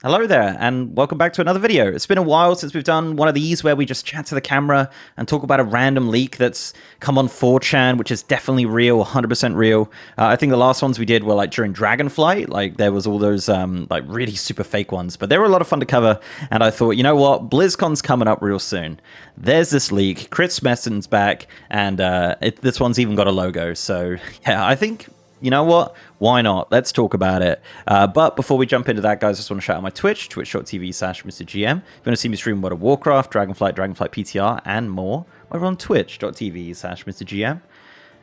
Hello there, and welcome back to another video. It's been a while since we've done one of these where we just chat to the camera and talk about a random leak that's come on 4chan, which is definitely real, 100% real. I think the last ones we did were like during Dragonflight, like there was all those like really super fake ones, but they were a lot of fun to cover, and I thought, you know what, BlizzCon's coming up real soon. There's this leak, Chris Messen's back, and this one's even got a logo, so yeah, I think... You know what? Why not? Let's talk about it. But before we jump into that, guys, I just want to shout out my Twitch, twitch.tv/MrGM. If you want to see me stream World of Warcraft, Dragonflight PTR, and more, over on twitch.tv/MrGM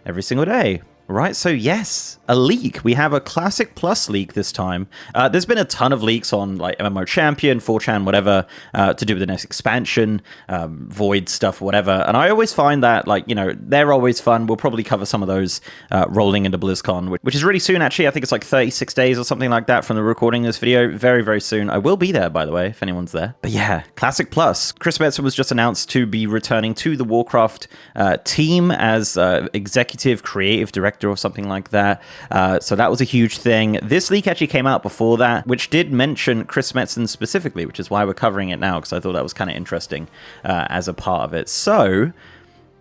every single day. Right, so yes, a leak. We have a Classic Plus leak this time. There's been a ton of leaks on like MMO Champion, 4chan, whatever, to do with the next expansion, Void stuff, whatever. And I always find that, like, you know, they're always fun. We'll probably cover some of those rolling into BlizzCon, which is really soon, actually. I think it's like 36 days or something like that from the recording of this video. Very, very soon. I will be there, by the way, if anyone's there. But yeah, Classic Plus. Chris Metzen was just announced to be returning to the Warcraft team as executive creative director or something like that. So that was a huge thing. This leak actually came out before that, which did mention Chris Metzen specifically, which is why we're covering it now, because I thought that was kind of interesting as a part of it. So...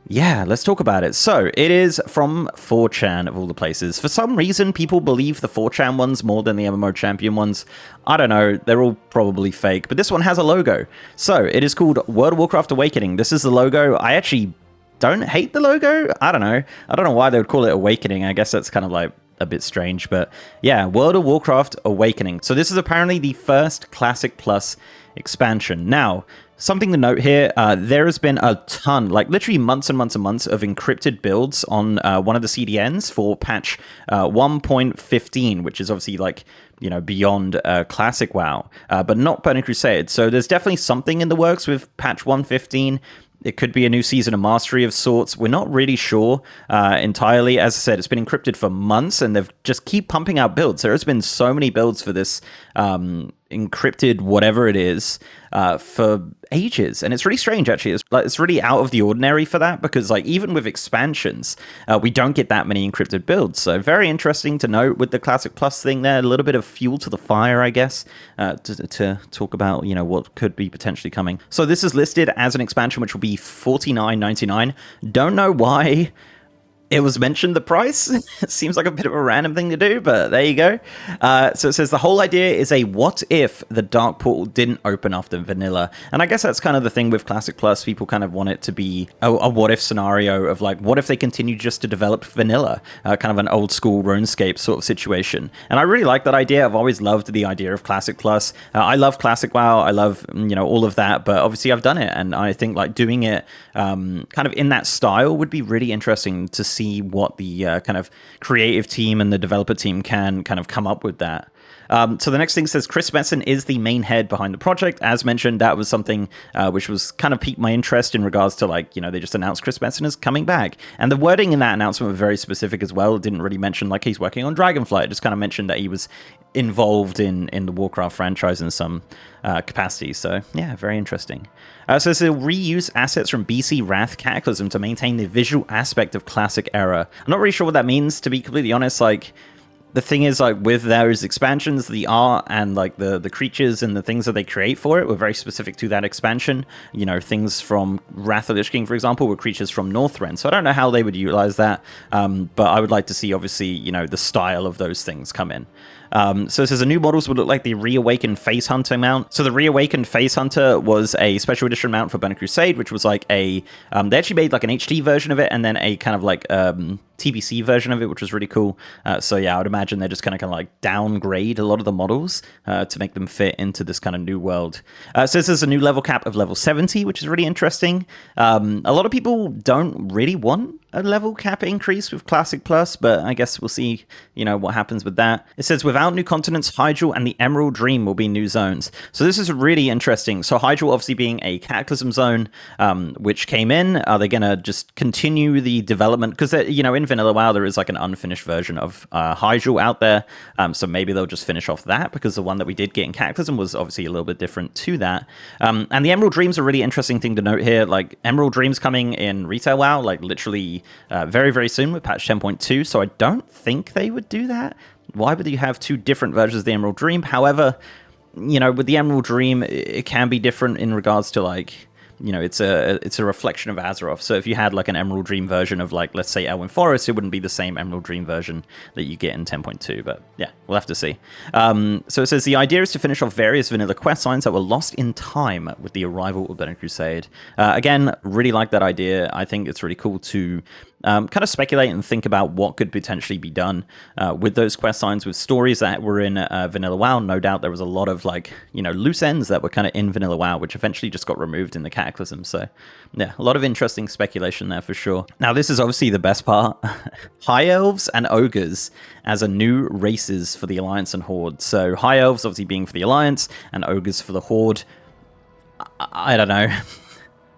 yeah, let's talk about it. So, it is from 4chan, of all the places. For some reason, people believe the 4chan ones more than the MMO Champion ones. I don't know, they're all probably fake, but this one has a logo. So, it is called World of Warcraft Awakening. This is the logo. I actually don't hate the logo. I don't know why they would call it Awakening. I guess that's kind of like a bit strange, but yeah, World of Warcraft Awakening. So this is apparently the first Classic Plus expansion. Now, something to note here, there has been a ton, like literally months and months and months of encrypted builds on one of the CDNs for patch 1.15, which is obviously like, you know, beyond Classic WoW, but not Burning Crusade. So there's definitely something in the works with patch 1.15. It could be a new season of Mastery of sorts. We're not really sure entirely. As I said, it's been encrypted for months, and they've just keep pumping out builds. There has been so many builds for this encrypted whatever it is for ages, and it's really strange, actually. It's really out of the ordinary for that, because like even with expansions, we don't get that many encrypted builds. So very interesting to note with the Classic Plus thing there. A little bit of fuel to the fire, I guess, to talk about, you know, what could be potentially coming. So this is listed as an expansion which will be $49.99. Don't know why it was mentioned, the price. It seems like a bit of a random thing to do, but there you go. So it says the whole idea is a what if the Dark Portal didn't open after vanilla. And I guess that's kind of the thing with Classic Plus. People kind of want it to be a what if scenario of like, what if they continue just to develop vanilla? Kind of an old school RuneScape sort of situation. And I really like that idea. I've always loved the idea of Classic Plus. I love Classic WoW. I love, you know, all of that, but obviously I've done it. And I think like doing it kind of in that style would be really interesting to see what the kind of creative team and the developer team can kind of come up with that. So the next thing says Chris Metzen is the main head behind the project. As mentioned, that was something which was kind of piqued my interest in regards to, like, you know, they just announced Chris Metzen is coming back. And the wording in that announcement was very specific as well. It didn't really mention like he's working on Dragonflight. It just kind of mentioned that he was involved in the Warcraft franchise in some capacity. So yeah, very interesting. So this will reuse assets from BC Wrath Cataclysm to maintain the visual aspect of Classic Era. I'm not really sure what that means, to be completely honest. Like, the thing is, like, with those expansions, the art and like the creatures and the things that they create for it were very specific to that expansion. You know, things from Wrath of Lich King, for example, were creatures from Northrend. So I don't know how they would utilize that, but I would like to see, obviously, you know, the style of those things come in. So it says the new models would look like the Reawakened Face Hunter mount. So the Reawakened Face Hunter was a special edition mount for Burning Crusade, which was like a... they actually made like an HD version of it, and then a kind of like TBC version of it, which was really cool. So yeah, I would imagine they're just kind of like downgrade a lot of the models to make them fit into this kind of new world. So this is a new level cap of level 70, which is really interesting. A lot of people don't really want a level cap increase with Classic Plus, but I guess we'll see, you know, what happens with that. It says without new continents, Hydril and the Emerald Dream will be new zones. So this is really interesting. So Hydril obviously being a Cataclysm zone, which came in. Are they going to just continue the development? Because, you know, in Vanilla WoW, there is like an unfinished version of Hydril out there. So maybe they'll just finish off that, because the one that we did get in Cataclysm was obviously a little bit different to that. And the Emerald Dream's a really interesting thing to note here. Like, Emerald Dream's coming in Retail WoW, like literally very, very soon with patch 10.2. So I don't think they would do that. Why would you have two different versions of the Emerald Dream? However, you know, with the Emerald Dream, it can be different in regards to like, you know, it's a reflection of Azeroth. So if you had like an Emerald Dream version of like, let's say Elwyn Forest, it wouldn't be the same Emerald Dream version that you get in 10.2. But yeah, we'll have to see. So it says the idea is to finish off various vanilla quest lines that were lost in time with the arrival of Burning Crusade. Again, really like that idea. I think it's really cool to kind of speculate and think about what could potentially be done with those quest lines, with stories that were in Vanilla WoW. No doubt there was a lot of like, you know, loose ends that were kind of in Vanilla WoW, which eventually just got removed in the Cataclysm. So yeah, a lot of interesting speculation there for sure. Now this is obviously the best part. High Elves and Ogres as a new races for the Alliance and Horde. So High Elves obviously being for the Alliance and Ogres for the Horde. I don't know.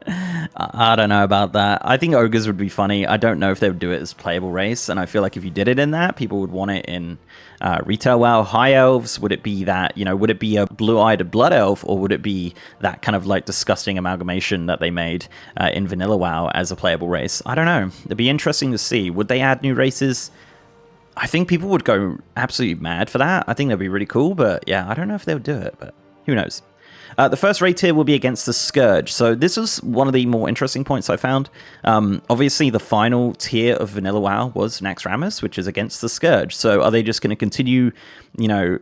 I don't know about that. I think Ogres would be funny. I don't know if they would do it as playable race, and I feel like if you did it in that, people would want it in Retail WoW. High Elves, would it be that, you know, would it be a blue-eyed Blood Elf, or would it be that kind of like disgusting amalgamation that they made in Vanilla WoW as a playable race? I don't know. It'd be interesting to see. Would they add new races? I think people would go absolutely mad for that. I think that'd be really cool, but yeah, I don't know if they would do it, but who knows. The first raid tier will be against the Scourge. So this was one of the more interesting points I found. Obviously, the final tier of Vanilla WoW was Naxxramas, which is against the Scourge. So are they just going to continue, you know,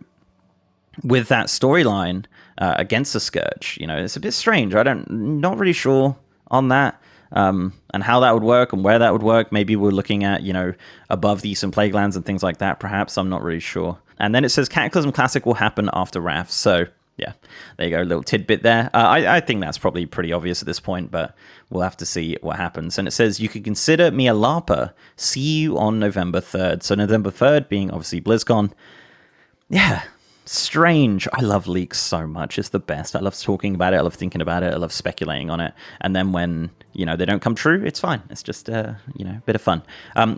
with that storyline against the Scourge? You know, it's a bit strange. Not really sure on that. And how that would work and where that would work. Maybe we're looking at, you know, above the Eastern Plaguelands and things like that, perhaps. I'm not really sure. And then it says Cataclysm Classic will happen after Wrath. So yeah, there you go, a little tidbit there. I think that's probably pretty obvious at this point, but we'll have to see what happens. And it says, you could consider me a LARPer. See you on November 3rd. So November 3rd being obviously BlizzCon. Yeah, strange. I love leaks so much. It's the best. I love talking about it. I love thinking about it. I love speculating on it. And then when, you know, they don't come true, it's fine. It's just, you know, a bit of fun.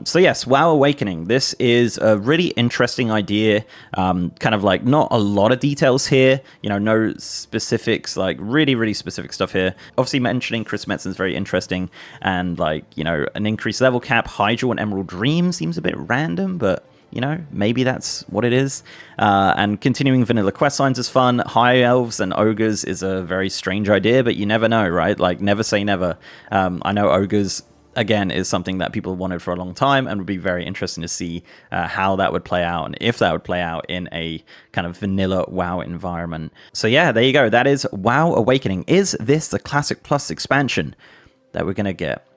So yes, WoW Awakening. This is a really interesting idea. Kind of like not a lot of details here. You know, no specifics, like really, really specific stuff here. Obviously mentioning Chris Metzen's very interesting. And like, you know, an increased level cap, Hydra and Emerald Dream seems a bit random, but you know, maybe that's what it is. And continuing vanilla quest lines is fun. High Elves and Ogres is a very strange idea, but you never know, right? Like, never say never. I know Ogres, again, is something that people wanted for a long time and would be very interesting to see how that would play out and if that would play out in a kind of vanilla WoW environment. So yeah, there you go. That is WoW Awakening. Is this the Classic Plus expansion that we're going to get?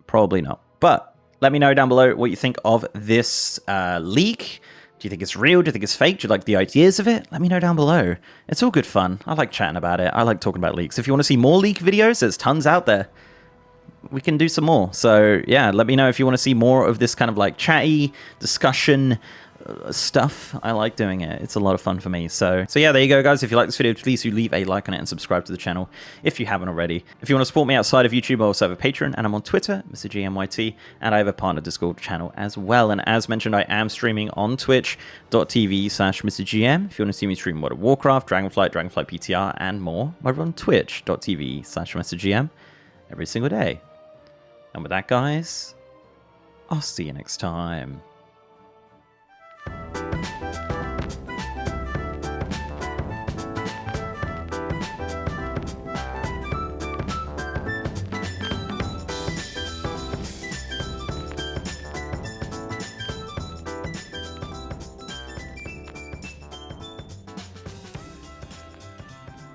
Probably not. But let me know down below what you think of this leak. Do you think it's real? Do you think it's fake? Do you like the ideas of it? Let me know down below. It's all good fun. I like chatting about it. I like talking about leaks. If you want to see more leak videos, there's tons out there. We can do some more. So yeah, let me know if you want to see more of this kind of like chatty discussion stuff. I like doing it. It's a lot of fun for me. So yeah, there you go, guys. If you like this video, please do leave a like on it and subscribe to the channel if you haven't already. If you want to support me outside of YouTube, I also have a Patreon, and I'm on Twitter, Mr. GMYT, and I have a partner Discord channel as well. And as mentioned, I am streaming on twitch.tv/MrGM. If you want to see me stream World of Warcraft, Dragonflight, Dragonflight PTR, and more, over on twitch.tv/MrGM every single day. And with that, guys, I'll see you next time.